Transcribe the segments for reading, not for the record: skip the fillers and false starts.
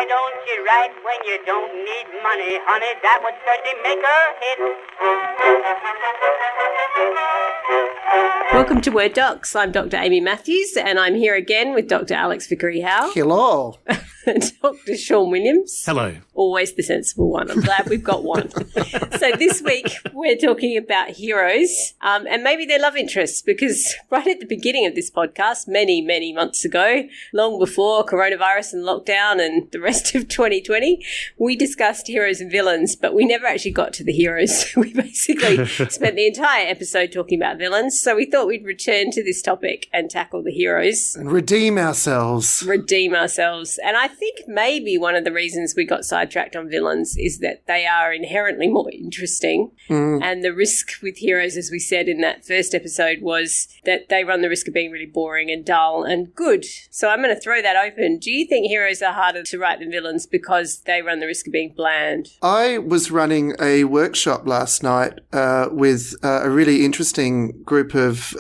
don't you write when you don't need money, honey? That would certainly make a hit. Welcome to Word Docs. I'm Dr. Amy Matthews, and I'm here again with Dr. Alex Vickery-Howe. Hello. Dr. Sean Williams. Hello. Always the sensible one. I'm glad we've got one. So this week we're talking about heroes and maybe their love interests, because right at the beginning of this podcast, many, many months ago, long before coronavirus and lockdown and the rest of 2020, we discussed heroes and villains, but we never actually got to the heroes. We basically spent the entire episode talking about villains. So we thought we'd return to this topic and tackle the heroes. And redeem ourselves. And I think maybe one of the reasons we got sidetracked on villains is that they are inherently more interesting. And the risk with heroes, as we said in that first episode, was that they run the risk of being really boring and dull and good. So I'm going to throw that open. Do you think heroes are harder to write than villains because they run the risk of being bland? I was running a workshop last night with a really interesting group of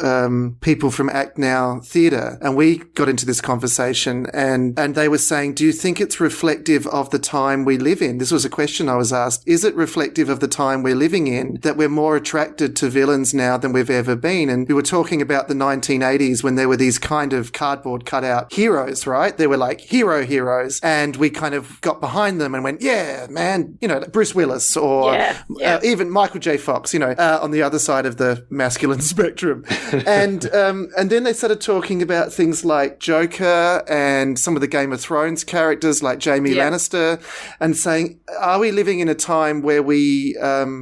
people from Act Now Theatre, and we got into this conversation and they were saying, do you think it's reflective of the time we live in? This was a question I was asked. Is it reflective of the time we're living in that we're more attracted to villains now than we've ever been? And we were talking about the 1980s when there were these kind of cardboard cutout heroes, right? They were like heroes. And we kind of got behind them and went, yeah, man, you know, Bruce Willis or even Michael J. Fox, you know, on the other side of the masculine spectrum. And then they started talking about things like Joker and some of the Game of Thrones characters like Jaime Lannister, and saying, are we living in a time where we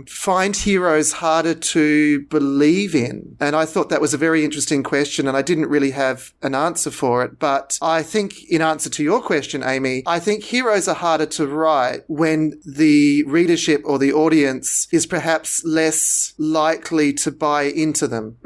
find heroes harder to believe in? And I thought that was a very interesting question, and I didn't really have an answer for it. But I think in answer to your question, Amy, I think heroes are harder to write when the readership or the audience is perhaps less likely to buy into them.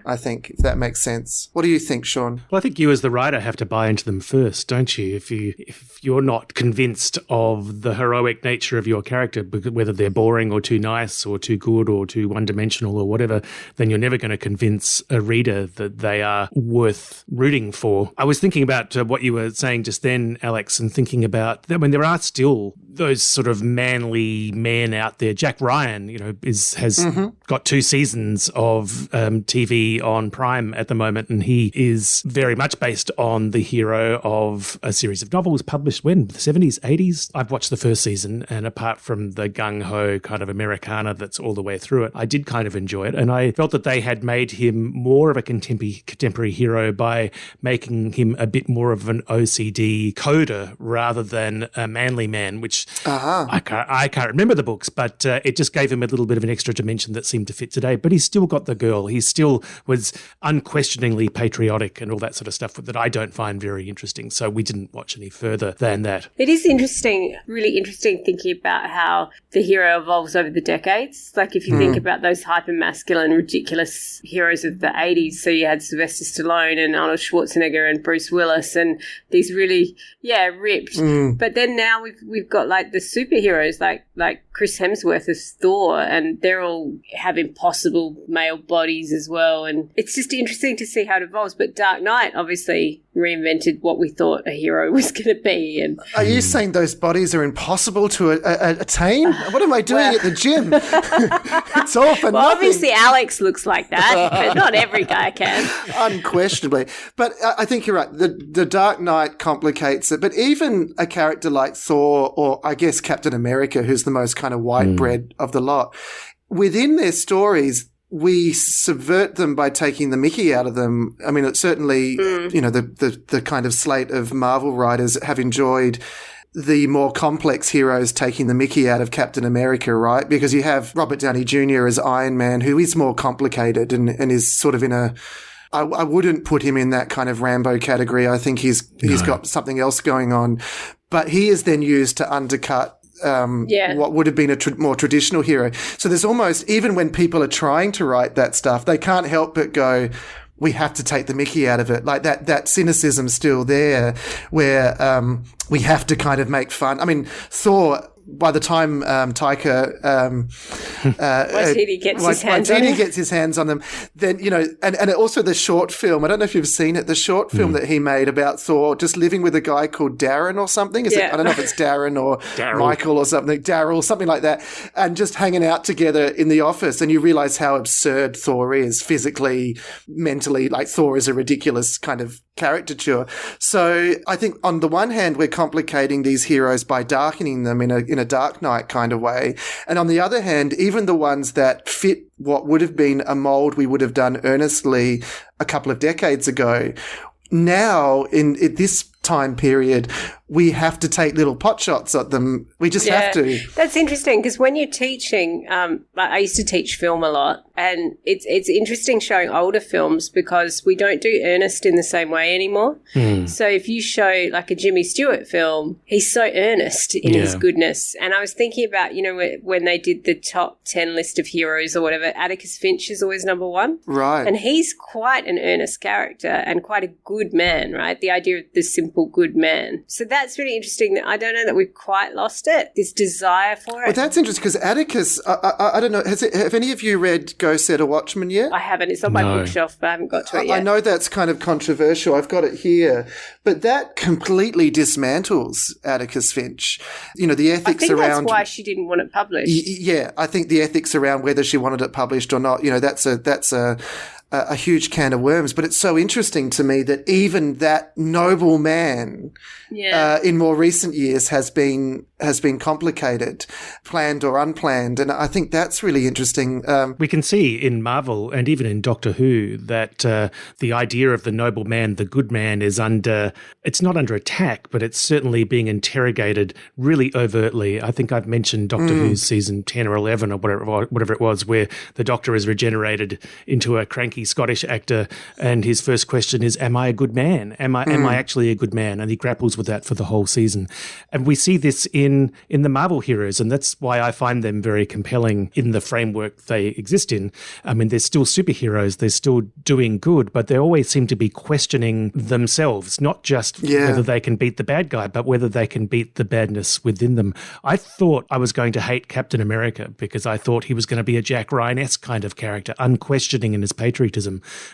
I think, if that makes sense. What do you think, Sean? Well, I think you as the writer have to buy into them first, don't you? If you're not convinced of the heroic nature of your character, whether they're boring or too nice or too good or too one-dimensional or whatever, then you're never going to convince a reader that they are worth rooting for. I was thinking about what you were saying just then, Alex, and thinking about that when there are still those sort of manly men out there. Jack Ryan, you know, has got 2 seasons of TV on Prime at the moment, and he is very much based on the hero of a series of novels published when? The 70s, 80s? I've watched the first season, and apart from the gung-ho kind of Americana that's all the way through it, I did kind of enjoy it, and I felt that they had made him more of a contemporary hero by making him a bit more of an OCD coder rather than a manly man, which I can't remember the books, but it just gave him a little bit of an extra dimension that seemed to fit today. But he's still got the girl. He still was unquestioningly patriotic and all that sort of stuff that I don't find very interesting. So we didn't watch any further than that. It is interesting, really interesting thinking about how the hero evolves over the decades. Like if you think about those hyper-masculine, ridiculous heroes of the 80s, so you had Sylvester Stallone and Arnold Schwarzenegger and Bruce Willis and these really, ripped. But then now we've got like the superheroes like Chris Hemsworth as Thor, and they're all have impossible male bodies as well. And it's just interesting to see how it evolves. But Dark Knight obviously reinvented what we thought a hero was going to be. And are you saying those bodies are impossible to attain? What am I doing at the gym? It's all for nothing. Obviously Alex looks like that, but not every guy can. Unquestionably. But I think you're right. The Dark Knight complicates it. But even a character like Thor, or I guess Captain America, who's the most kind of white bread of the lot, within their stories, we subvert them by taking the mickey out of them. I mean, it's certainly, you know, the kind of slate of Marvel writers have enjoyed the more complex heroes taking the mickey out of Captain America, right? Because you have Robert Downey Jr. as Iron Man, who is more complicated and is sort of in a... I wouldn't put him in that kind of Rambo category. I think he's got something else going on. But he is then used to undercut what would have been a more traditional hero. So there's almost, even when people are trying to write that stuff, they can't help but go, we have to take the mickey out of it. Like that cynicism's still there where we have to kind of make fun. I mean, Thor by the time Taika Waititi gets his hands on them, then, you know, and also the short film, I don't know if you've seen it, the short film that he made about Thor just living with a guy called Darren or something. I don't know if it's Darren or Michael or something, Daryl, something like that, and just hanging out together in the office, and you realise how absurd Thor is physically, mentally. Like, Thor is a ridiculous kind of caricature. So I think on the one hand, we're complicating these heroes by darkening them in a Dark Knight kind of way. And on the other hand, even the ones that fit what would have been a mold we would have done earnestly a couple of decades ago, now in this time period, we have to take little pot shots at them. We just have to. That's interesting, because when you're teaching, I used to teach film a lot, and it's interesting showing older films because we don't do earnest in the same way anymore. So if you show like a Jimmy Stewart film, he's so earnest in his goodness. And I was thinking about, you know, when they did the top 10 list of heroes or whatever, Atticus Finch is always number one. Right. And he's quite an earnest character and quite a good man, right? The idea of the simple good man. So that's really interesting. That I don't know that we've quite lost it, this desire for it. Well, that's interesting because Atticus, I don't know, have any of you read Go Set a Watchman yet? I haven't. It's on my bookshelf, but I haven't got to it yet. I know that's kind of controversial. I've got it here. But that completely dismantles Atticus Finch. You know, the ethics around... I think that's why she didn't want it published. Yeah, I think the ethics around whether she wanted it published or not, you know, that's a huge can of worms. But it's so interesting to me that even that noble man in more recent years has been complicated, planned or unplanned. And I think that's really interesting. We can see in Marvel and even in Doctor Who that the idea of the noble man, the good man, is it's not under attack, but it's certainly being interrogated really overtly. I think I've mentioned Doctor Who's season 10 or 11 or whatever it was, where the Doctor is regenerated into a cranky Scottish actor, and his first question is, am I a good man? Am I actually a good man? And he grapples with that for the whole season. And we see this in the Marvel heroes, and that's why I find them very compelling in the framework they exist in. I mean, they're still superheroes, they're still doing good, but they always seem to be questioning themselves, not just whether they can beat the bad guy, but whether they can beat the badness within them. I thought I was going to hate Captain America because I thought he was going to be a Jack Ryan-esque kind of character, unquestioning in his patriotism.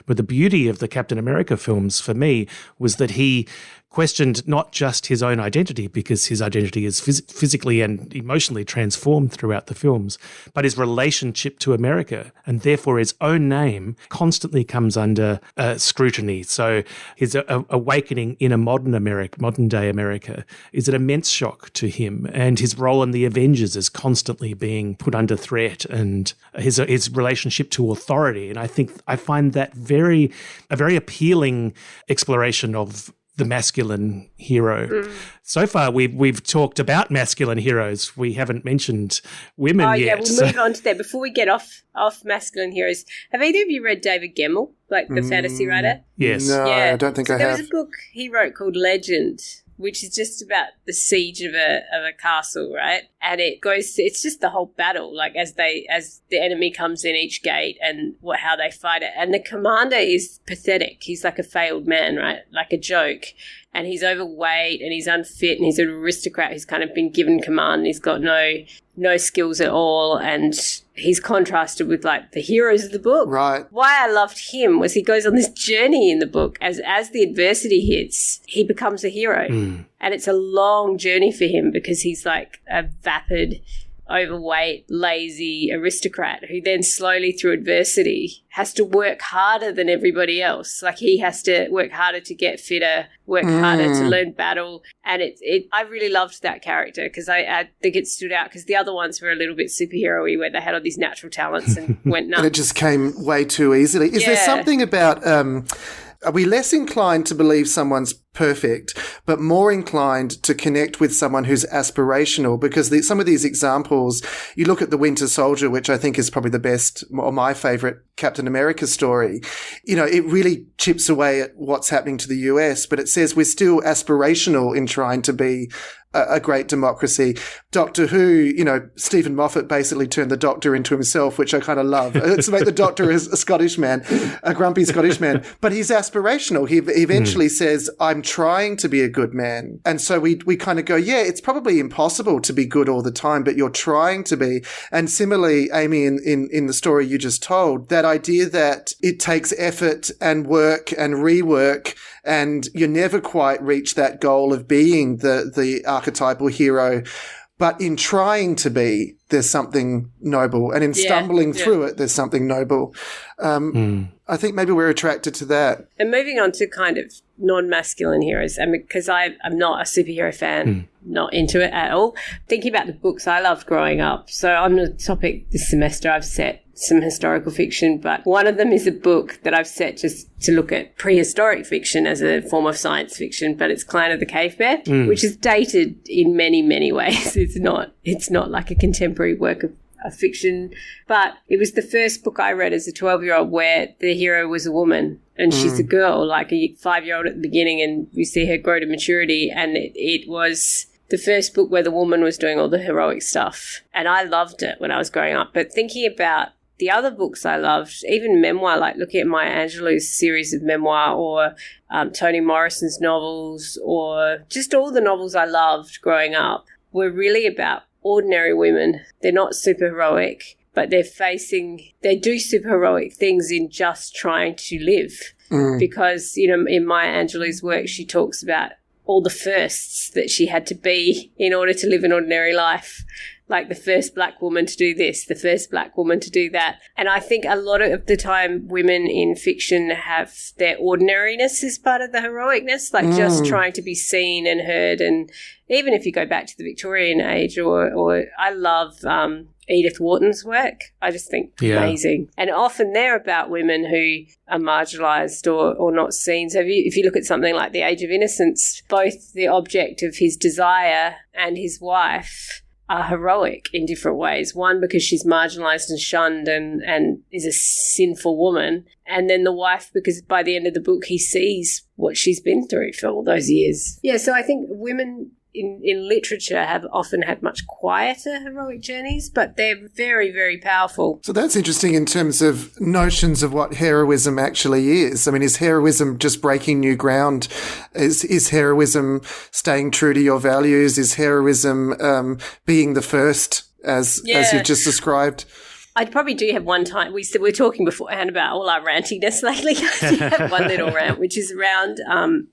But the beauty of the Captain America films for me was that he questioned not just his own identity, because his identity is physically and emotionally transformed throughout the films, but his relationship to America, and therefore his own name constantly comes under scrutiny. So his awakening in a modern day America is an immense shock to him, and his role in the Avengers is constantly being put under threat, and his relationship to authority. And I find that a very appealing exploration of the masculine hero. So far, we've talked about masculine heroes. We haven't mentioned women yet. We'll move on to that. Before we get off masculine heroes, have either of you read David Gemmell, like the fantasy writer? Yes. No, I don't think I have. There was a book he wrote called Legend, which is just about the siege of a castle, right? And it's just the whole battle, like as the enemy comes in each gate and how they fight it. And the commander is pathetic. He's like a failed man, right? Like a joke. And he's overweight and he's unfit and he's an aristocrat who's kind of been given command and he's got no skills at all, and he's contrasted with like the heroes of the book. Right. Why I loved him was he goes on this journey in the book as the adversity hits, he becomes a hero. And it's a long journey for him because he's like a vapid, overweight, lazy aristocrat who then slowly through adversity has to work harder than everybody else. Like he has to work harder to get fitter, work harder to learn battle. And I really loved that character because I think it stood out because the other ones were a little bit superhero-y where they had all these natural talents and went nuts. And it just came way too easily. Is there something about... are we less inclined to believe someone's perfect, but more inclined to connect with someone who's aspirational? Because some of these examples, you look at The Winter Soldier, which I think is probably the best or my favorite Captain America story. You know, it really chips away at what's happening to the US, but it says we're still aspirational in trying to be a great democracy. Doctor Who, you know, Stephen Moffat basically turned the Doctor into himself, which I kind of love. It's like the Doctor is a Scottish man, a grumpy Scottish man, but he's aspirational. He eventually says, I'm trying to be a good man. And so we kind of go, yeah, it's probably impossible to be good all the time, but you're trying to be. And similarly, Amy, in the story you just told, that idea that it takes effort and work and rework, and you never quite reach that goal of being the archetypal hero. But in trying to be, there's something noble. And in stumbling through it, there's something noble. I think maybe we're attracted to that. And moving on to kind of non-masculine heroes, and because I'm not a superhero fan, not into it at all. Thinking about the books I loved growing up. So on the topic this semester, I've set some historical fiction, but one of them is a book that I've set just to look at prehistoric fiction as a form of science fiction, but it's Clan of the Cave Bear, which is dated in many, many ways. It's not like a contemporary work of fiction, but it was the first book I read as a 12-year-old where the hero was a woman and she's a girl, like a 5-year-old at the beginning, and we see her grow to maturity, and it was the first book where the woman was doing all the heroic stuff, and I loved it when I was growing up. But thinking about the other books I loved, even memoir, like looking at Maya Angelou's series of memoir, or Toni Morrison's novels, or just all the novels I loved growing up, were really about ordinary women. They're not super heroic, but they do super heroic things in just trying to live. Because, in Maya Angelou's work, she talks about all the firsts that she had to be in order to live an ordinary life. Like the first black woman to do this, the first black woman to do that. And I think a lot of the time women in fiction have their ordinariness as part of the heroicness, like just trying to be seen and heard. And even if you go back to the Victorian age, or I love Edith Wharton's work, I just think amazing. And often they're about women who are marginalised or not seen. So if you look at something like The Age of Innocence, both the object of his desire and his wife are heroic in different ways. One, because she's marginalised and shunned and is a sinful woman. And then the wife, because by the end of the book, he sees what she's been through for all those years. Yeah, so I think women in literature have often had much quieter heroic journeys, but they're very, very powerful. So that's interesting in terms of notions of what heroism actually is. I mean, is heroism just breaking new ground? Is heroism staying true to your values? Is heroism being the first, as you've just described? I probably do have one time. We're talking beforehand about all our rantiness lately. I do have one little rant, which is around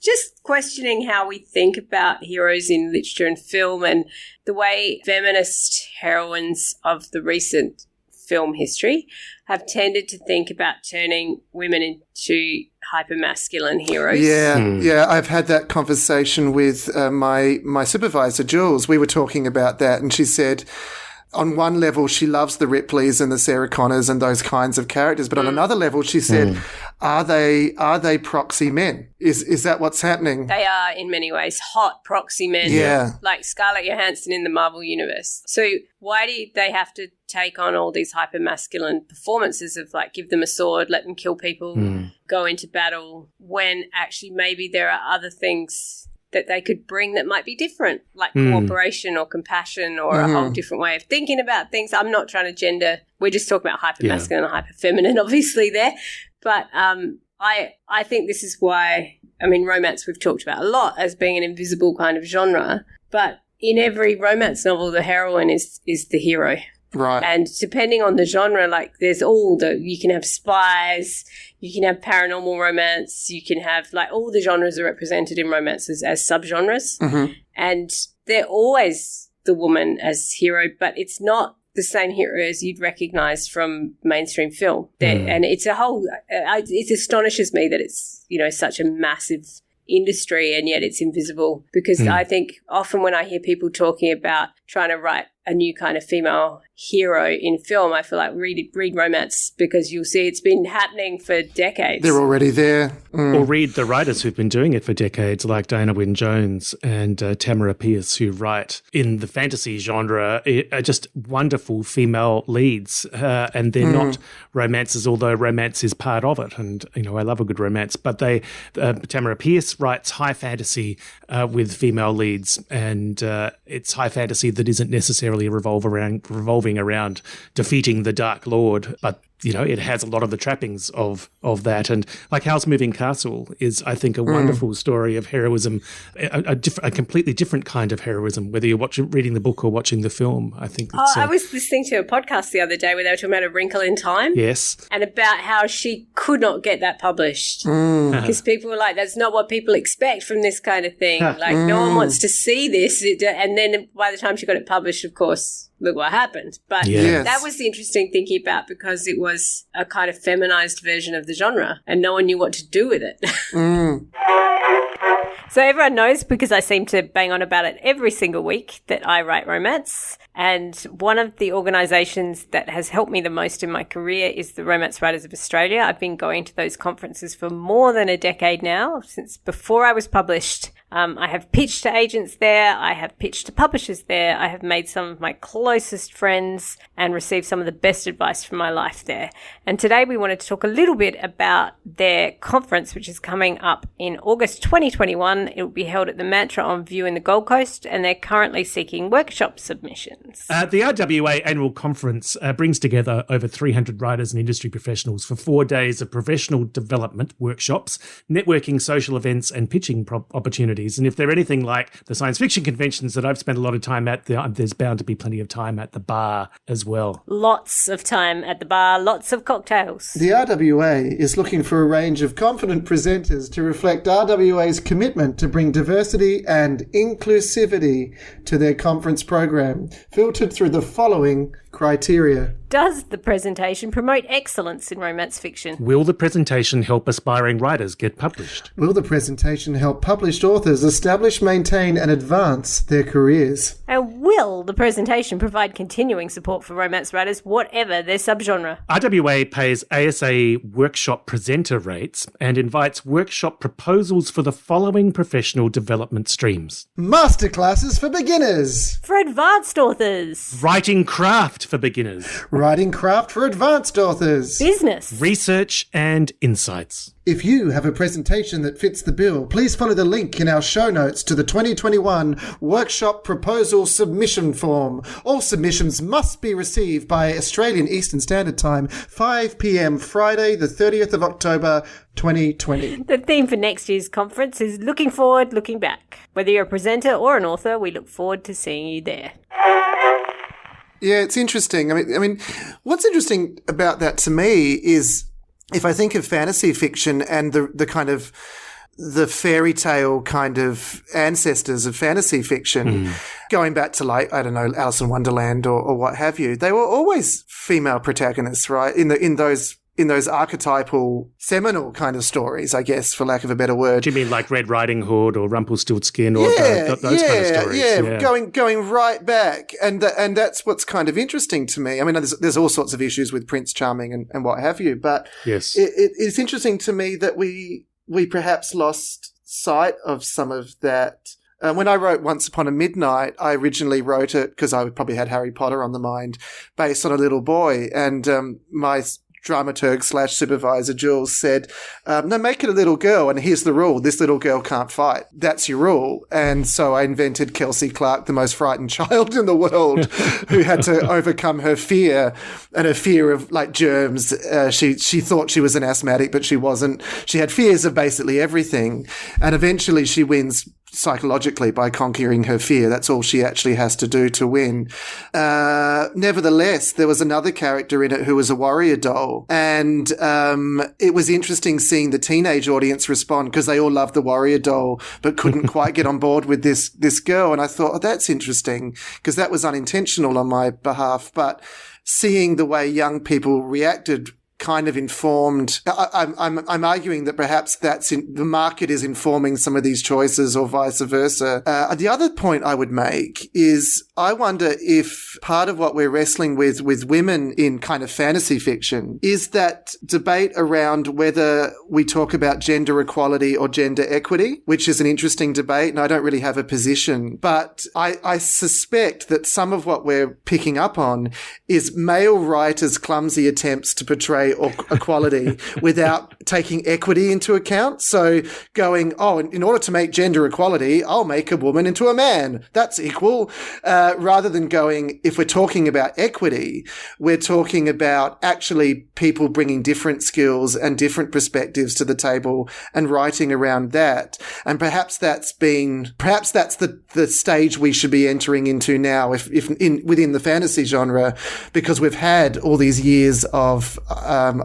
just questioning how we think about heroes in literature and film, and the way feminist heroines of the recent film history have tended to think about turning women into hypermasculine heroes. Yeah, I've had that conversation with my supervisor, Jules. We were talking about that, and she said, on one level, she loves the Ripleys and the Sarah Connors and those kinds of characters. But on another level, she said, are they proxy men? Is that what's happening? They are, in many ways, hot proxy men. Yeah. Like Scarlett Johansson in the Marvel Universe. So why do they have to take on all these hyper-masculine performances of, like, give them a sword, let them kill people, go into battle, when actually maybe there are other things that they could bring that might be different, like cooperation or compassion or a whole different way of thinking about things. I'm not trying to gender. We're just talking about hyper-masculine and hyper-feminine, obviously, there. But I think this is why, I mean, romance we've talked about a lot as being an invisible kind of genre. But in every romance novel, the heroine is the hero. Right. And depending on the genre, like there's you can have spies, you can have paranormal romance, you can have, like, all the genres are represented in romances as subgenres. And they're always the woman as hero, but it's not the same hero as you'd recognise from mainstream film. And it's it astonishes me that it's, such a massive industry and yet it's invisible, because I think often when I hear people talking about trying to write a new kind of female hero in film, I feel like read romance, because you'll see it's been happening for decades. They're already there. Or read the writers who've been doing it for decades, like Diana Wynne-Jones and Tamara Pierce, who write in the fantasy genre are just wonderful female leads, and they're not romances, although romance is part of it. And, I love a good romance. But Tamara Pierce writes high fantasy with female leads, and it's high fantasy that isn't necessarily revolving around defeating the Dark Lord, but it has a lot of the trappings of that. And like Howl's Moving Castle is, I think, a wonderful story of heroism, a completely different kind of heroism, whether you're reading the book or watching the film. I think that's, I was listening to a podcast the other day where they were talking about A Wrinkle in Time. Yes. And about how she could not get that published because people were like, that's not what people expect from this kind of thing. Like, no one wants to see this. And then by the time she got it published, of course, look what happened. But that was the interesting thinking about, because it was a kind of feminized version of the genre and no one knew what to do with it. So everyone knows, because I seem to bang on about it every single week, that I write romance. And one of the organisations that has helped me the most in my career is the Romance Writers of Australia. I've been going to those conferences for more than a decade now, since before I was published. I have pitched to agents there. I have pitched to publishers there. I have made some of my closest friends and received some of the best advice from my life there. And today we wanted to talk a little bit about their conference, which is coming up in August 2021. It will be held at the Mantra on View in the Gold Coast, and they're currently seeking workshop submissions. The RWA annual conference brings together over 300 writers and industry professionals for 4 days of professional development workshops, networking, social events, and pitching opportunities. And if they're anything like the science fiction conventions that I've spent a lot of time at, there's bound to be plenty of time at the bar as well. Lots of time at the bar, lots of cocktails. The RWA is looking for a range of confident presenters to reflect RWA's commitment to bring diversity and inclusivity to their conference program, filtered through the following criteria. Does the presentation promote excellence in romance fiction? Will the presentation help aspiring writers get published? Will the presentation help published authors establish, maintain, and advance their careers? And will the presentation provide continuing support for romance writers, whatever their subgenre? RWA pays ASA workshop presenter rates and invites workshop proposals for the following professional development streams. Masterclasses for beginners. For advanced authors. Writing craft for beginners. Writing craft for advanced authors. Business. Research and insights. If you have a presentation that fits the bill, please follow the link in our show notes to the 2021 Workshop Proposal Submission Form. All submissions must be received by Australian Eastern Standard Time, 5 p.m. Friday, the 30th of October, 2020. The theme for next year's conference is Looking Forward, Looking Back. Whether you're a presenter or an author, we look forward to seeing you there. Yeah, it's interesting. I mean, what's interesting about that to me is, if I think of fantasy fiction and the kind of the fairy tale kind of ancestors of fantasy fiction, going back to, like, I don't know, Alice in Wonderland or what have you, they were always female protagonists, right? In those archetypal seminal kind of stories, I guess, for lack of a better word. Do you mean like Red Riding Hood or Rumpelstiltskin or those kind of stories? Yeah, going right back. And that's what's kind of interesting to me. I mean, there's all sorts of issues with Prince Charming and what have you, but yes, it's interesting to me that we perhaps lost sight of some of that. When I wrote Once Upon a Midnight, I originally wrote it because I probably had Harry Potter on the mind, based on a little boy, and my dramaturg / supervisor Jules said, no, make it a little girl, and here's the rule: this little girl can't fight. That's your rule. And so I invented Kelsey Clark, the most frightened child in the world, who had to overcome her fear, and her fear of, like, germs. She thought she was an asthmatic, but she wasn't. She had fears of basically everything, and eventually she wins psychologically by conquering her fear. That's all she actually has to do to win. Nevertheless, there was another character in it who was a warrior doll, and it was interesting seeing the teenage audience respond, because they all loved the warrior doll but couldn't quite get on board with this girl. And I thought, oh, that's interesting, because that was unintentional on my behalf, but seeing the way young people reacted kind of informed. I'm arguing that perhaps the market is informing some of these choices, or vice versa. The other point I would make is, I wonder if part of what we're wrestling with women in kind of fantasy fiction is that debate around whether we talk about gender equality or gender equity, which is an interesting debate, and I don't really have a position. But I suspect that some of what we're picking up on is male writers' clumsy attempts to portray portray equality without taking equity into account. So going, in order to make gender equality, I'll make a woman into a man. That's equal. Rather than going, if we're talking about equity, we're talking about actually people bringing different skills and different perspectives to the table and writing around that. And perhaps that's the stage we should be entering into now, within the fantasy genre, because we've had all these years of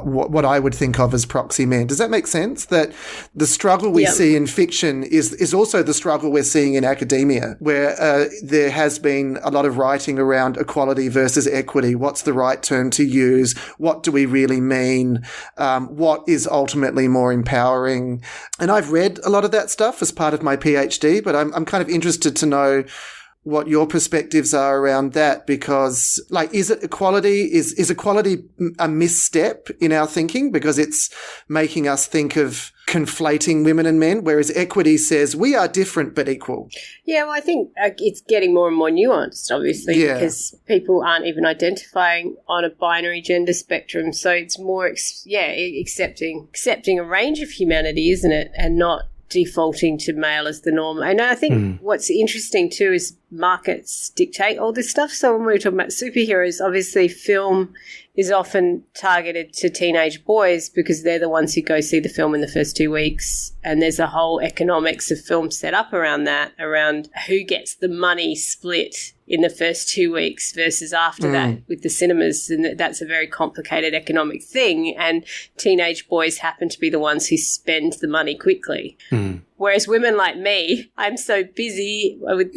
what I would think of as proxy men. Does that make sense? That the struggle we see in fiction is also the struggle we're seeing in academia, where there has been a lot of writing around equality versus equity. What's the right term to use? What do we really mean? What is ultimately more empowering? And I've read a lot of that stuff as part of my PhD, but I'm kind of interested to know what your perspectives are around that, because is it equality? Is equality a misstep in our thinking because it's making us think of conflating women and men, whereas equity says we are different but equal? Yeah, well, I think it's getting more and more nuanced, obviously, because people aren't even identifying on a binary gender spectrum. So it's more, accepting a range of humanity, isn't it? And not defaulting to male as the norm. And I think what's interesting too is markets dictate all this stuff. So when we were talking about superheroes, obviously film is often targeted to teenage boys because they're the ones who go see the film in the first 2 weeks. And there's a whole economics of film set up around that, around who gets the money split in the first 2 weeks versus after that with the cinemas. And that's a very complicated economic thing. And teenage boys happen to be the ones who spend the money quickly. Whereas women like me, I'm so busy with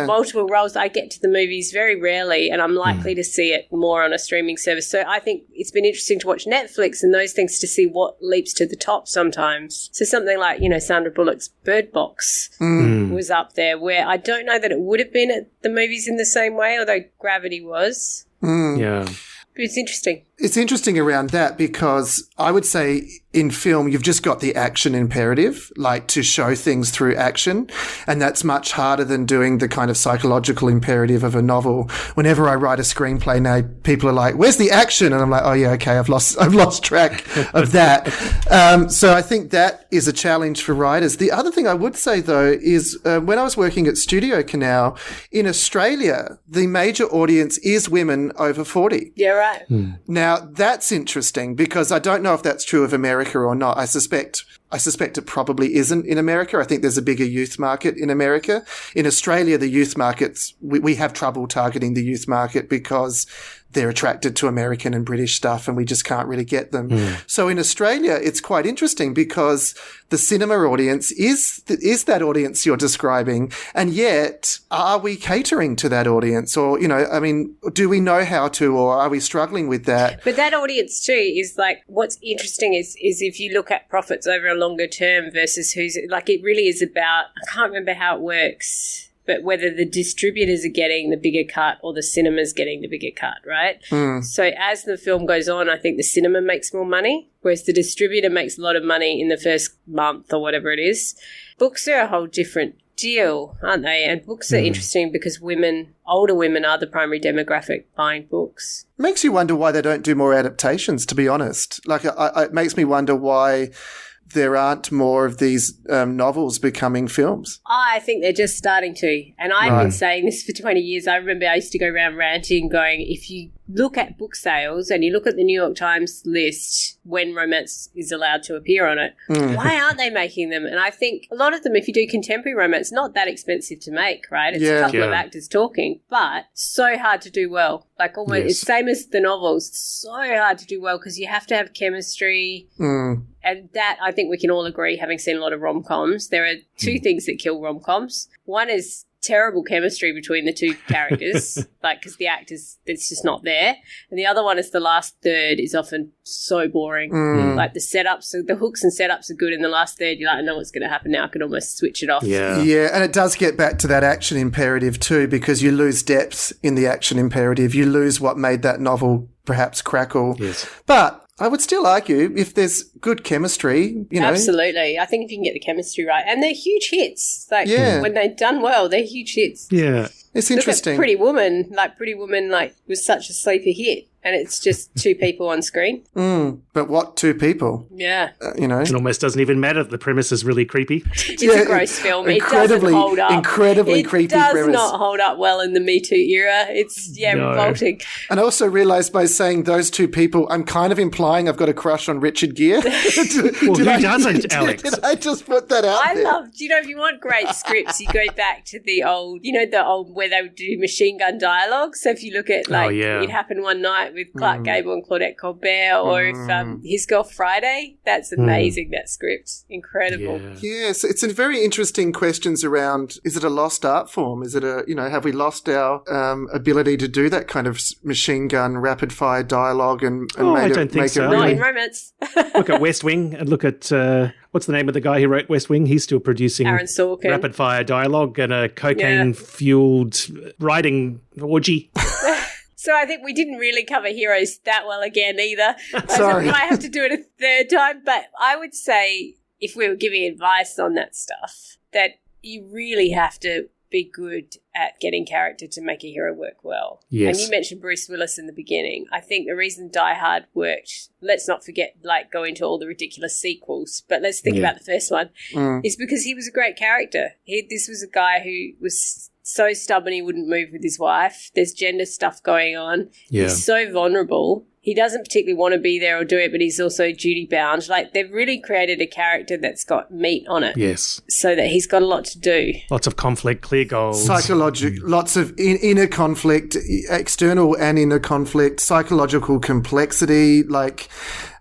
multiple roles, I get to the movies very rarely, and I'm likely to see it more on a streaming service. So I think it's been interesting to watch Netflix and those things to see what leaps to the top sometimes. So something like, Sandra Bullock's Bird Box was up there, where I don't know that it would have been at the movies in the same way, although Gravity was. Yeah. But it's interesting. It's interesting around that because I would say in film, you've just got the action imperative, like to show things through action. And that's much harder than doing the kind of psychological imperative of a novel. Whenever I write a screenplay now, people are like, where's the action? And I'm like, oh yeah, okay, I've lost track of that. So I think that is a challenge for writers. The other thing I would say though is when I was working at Studio Canal in Australia, the major audience is women over 40. Yeah, right. Now, that's interesting because I don't know if that's true of America or not. I suspect it probably isn't in America. I think there's a bigger youth market in America. In Australia, the youth markets, we have trouble targeting the youth market because they're attracted to American and British stuff and we just can't really get them. So in Australia, it's quite interesting because the cinema audience is that audience you're describing. And yet, are we catering to that audience? Or, do we know how to, or are we struggling with that? But that audience too is like, what's interesting is if you look at profits over a longer term versus it really is about, I can't remember how it works, but whether the distributors are getting the bigger cut or the cinema's getting the bigger cut, right? So as the film goes on, I think the cinema makes more money, whereas the distributor makes a lot of money in the first month or whatever it is. Books are a whole different deal, aren't they? And books are interesting because older women are the primary demographic buying books. Makes you wonder why they don't do more adaptations, to be honest. It makes me wonder why there aren't more of these novels becoming films. I think they're just starting to. And I've been saying this for 20 years. I remember I used to go around ranting going, if you look at book sales and you look at the New York Times list when romance is allowed to appear on it, why aren't they making them? And I think a lot of them, if you do contemporary romance, not that expensive to make, right? It's a couple of actors talking, but so hard to do well. Like almost, it's same as the novels, so hard to do well because you have to have chemistry. And that, I think we can all agree, having seen a lot of rom-coms, there are two things that kill rom-coms. One is terrible chemistry between the two characters, because the actors, it's just not there. And the other one is the last third is often so boring. Like the setups, the hooks and setups are good. In the last third, you're like, I know what's going to happen now. I can almost switch it off. Yeah, and it does get back to that action imperative too, because you lose depth in the action imperative. You lose what made that novel perhaps crackle. Yes. But I would still argue if there's good chemistry, you know. Absolutely. I think if you can get the chemistry right. And they're huge hits. Like, when they're done well, they're huge hits. Yeah. It's interesting. Look at Pretty Woman, was such a sleeper hit. And it's just two people on screen. But what two people? Yeah. You know. It almost doesn't even matter. The premise is really creepy. It's a gross film. It doesn't hold up. Incredibly creepy premise. It does not hold up well in the Me Too era. It's, revolting. And I also realised by saying those two people, I'm kind of implying I've got a crush on Richard Gere. Who doesn't, Alex? Did I just put that out there? If you want great scripts, you go back to the old where they would do machine gun dialogue. So if you look at, It Happened One Night with Clark Gable and Claudette Colbert, or if His Girl Friday, that's amazing, that script. Incredible. Yes, it's a very interesting questions around, is it a lost art form? Is it have we lost our ability to do that kind of machine gun, rapid fire dialogue and I don't think so. Not in romance. Look at West Wing and look at, what's the name of the guy who wrote West Wing? He's still producing Aaron Sorkin. rapid fire dialogue and a cocaine-fueled writing orgy. So I think we didn't really cover Heroes that well again either. Sorry. I might have to do it a third time. But I would say, if we were giving advice on that stuff, that you really have to be good at getting character to make a hero work well. Yes. And you mentioned Bruce Willis in the beginning. I think the reason Die Hard worked, let's not forget, go into all the ridiculous sequels, but let's think about the first one, is because he was a great character. This was a guy who was so stubborn he wouldn't move with his wife. There's gender stuff going on. Yeah. He's so vulnerable. He doesn't particularly want to be there or do it, but he's also duty bound. They've really created a character that's got meat on it. Yes. So that he's got a lot to do. Lots of conflict, clear goals. Lots of inner conflict, external and inner conflict, psychological complexity,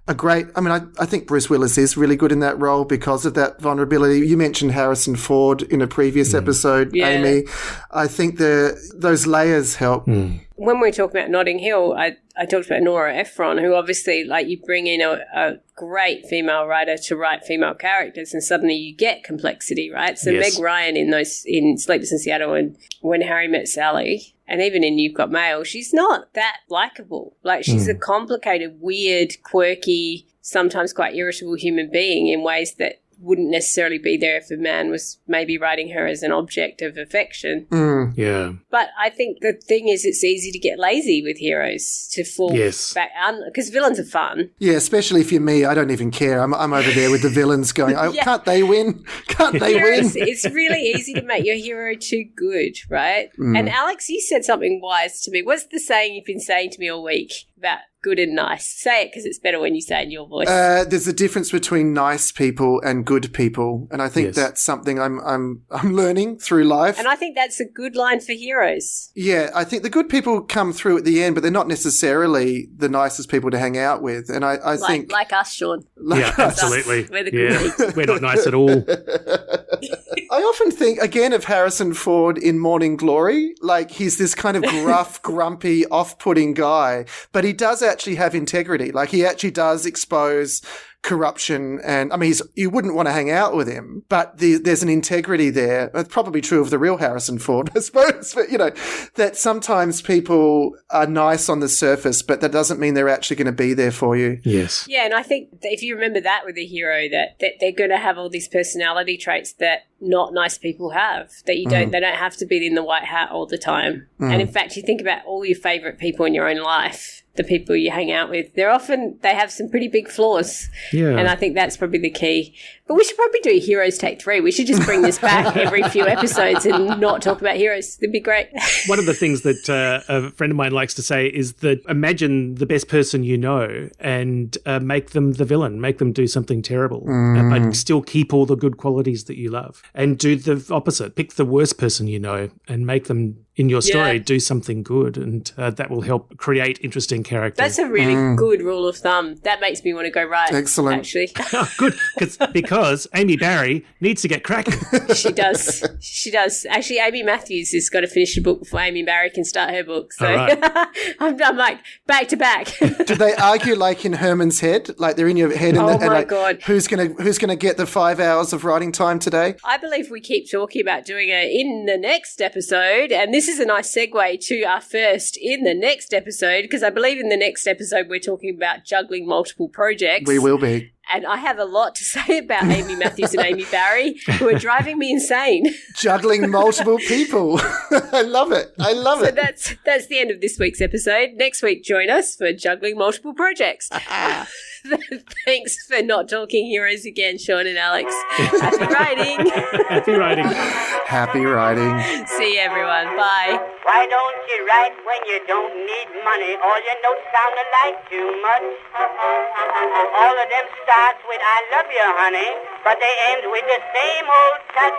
I think Bruce Willis is really good in that role because of that vulnerability. You mentioned Harrison Ford in a previous episode, Amy. I think those layers help. When we talk about Notting Hill, I talked about Nora Ephron, who obviously, you bring in a great female writer to write female characters and suddenly you get complexity, right? So Meg Ryan in Sleepless in Seattle and When Harry Met Sally, and even in You've Got Mail, she's not that likable. She's a complicated, weird, quirky, sometimes quite irritable human being in ways that wouldn't necessarily be there if a man was maybe writing her as an object of affection. Yeah. But I think the thing is, it's easy to get lazy with heroes, to fall back, because villains are fun. Yeah, especially if you're me, I don't even care. I'm over there with the villains going, can't they win? Can't they win? It's really easy to make your hero too good, right? And Alex, you said something wise to me. What's the saying you've been saying to me all week about good and nice? Say it, because it's better when you say it in your voice. There's a difference between nice people and good people, and I think that's something I'm learning through life. And I think that's a good line for heroes. Yeah, I think the good people come through at the end, but they're not necally the nicest people to hang out with. And I think like us, Sean. Absolutely. We're the good We're not nice at all. I often think again of Harrison Ford in Morning Glory, he's this kind of gruff, grumpy, off-putting guy, but he does actually have integrity. He actually does expose corruption, and you wouldn't want to hang out with him, but there's an integrity there. It's probably true of the real Harrison Ford, I suppose, but that sometimes people are nice on the surface, but that doesn't mean they're actually going to be there for you. Yes. Yeah, and I think that if you remember that with a hero, that they're going to have all these personality traits that not nice people have, that they don't have to be in the white hat all the time. And in fact, you think about all your favourite people in your own life, the people you hang out with, they have some pretty big flaws. Yeah. And I think that's probably the key. But we should probably do Heroes Take 3. We should just bring this back every few episodes and not talk about heroes. It'd be great. One of the things that a friend of mine likes to say is that imagine the best person you know and make them the villain, make them do something terrible, but still keep all the good qualities that you love. And do the opposite. Pick the worst person you know and make them, in your story, do something good, and that will help create interesting characters. That's a really good rule of thumb. That makes me want to go right. Excellent. Actually. Oh, good, because Amy Barry needs to get cracking. She does. She does. Actually, Amy Matthews has got to finish the book before Amy Barry can start her book. So I'm back to back. Do they argue in Herman's head? They're in your head? God. Who's gonna get the 5 hours of writing time today? I believe we keep talking about doing it in the next episode, and this is a nice segue to our first in the next episode, because I believe in the next episode we're talking about juggling multiple projects. We will be. And I have a lot to say about Amy Matthews and Amy Barry, who are driving me insane. Juggling multiple people. I love it. I love it. So that's the end of this week's episode. Next week, join us for juggling multiple projects. Thanks for not talking heroes again, Sean and Alex. Happy writing. Happy writing. Happy writing. See you, everyone. Bye. Why don't you write when you don't need money? All your notes sound alike too much. All of them start with I love you, honey, but they end with the same old touch.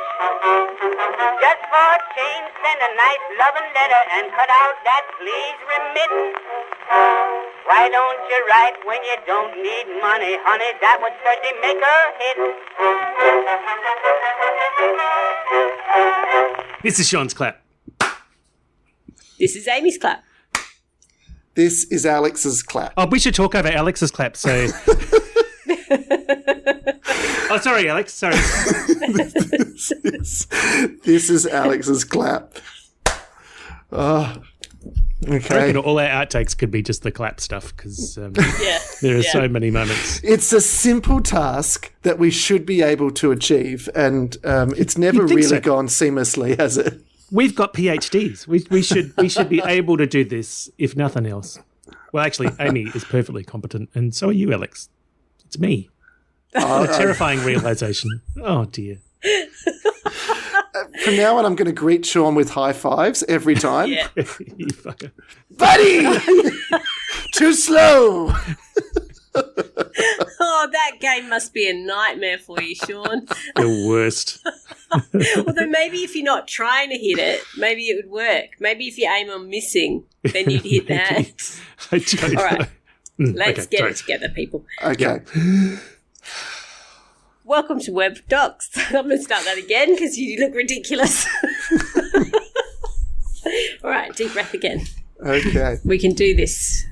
Just for a change, send a nice loving letter and cut out that please remit. Why don't you write when you don't need money, honey? That would certainly make a hit. This is Sean's clap. This is Amy's clap. This is Alex's clap. Oh, we should talk over Alex's clap. So, oh, sorry, Alex. Sorry. This is Alex's clap. Oh, I okay. reckon all our outtakes could be just the clap stuff because there are so many moments. It's a simple task that we should be able to achieve, and it's never You'd think really so. gone seamlessly, has it? We've got PhDs. We should be able to do this, if nothing else. Well, actually, Amy is perfectly competent, and so are you, Alex. It's me. A terrifying realization. Oh dear. From now on, I'm going to greet Sean with high fives every time. Yeah. You fucker. Buddy! Too slow! Oh, that game must be a nightmare for you, Sean. The worst. Although maybe if you're not trying to hit it, maybe it would work. Maybe if you aim on missing, then you'd hit that. I don't All right. know. Let's get it together, people. Okay. Welcome to Web Docs. I'm going to start that again because you look ridiculous. All right, deep breath again. Okay. We can do this.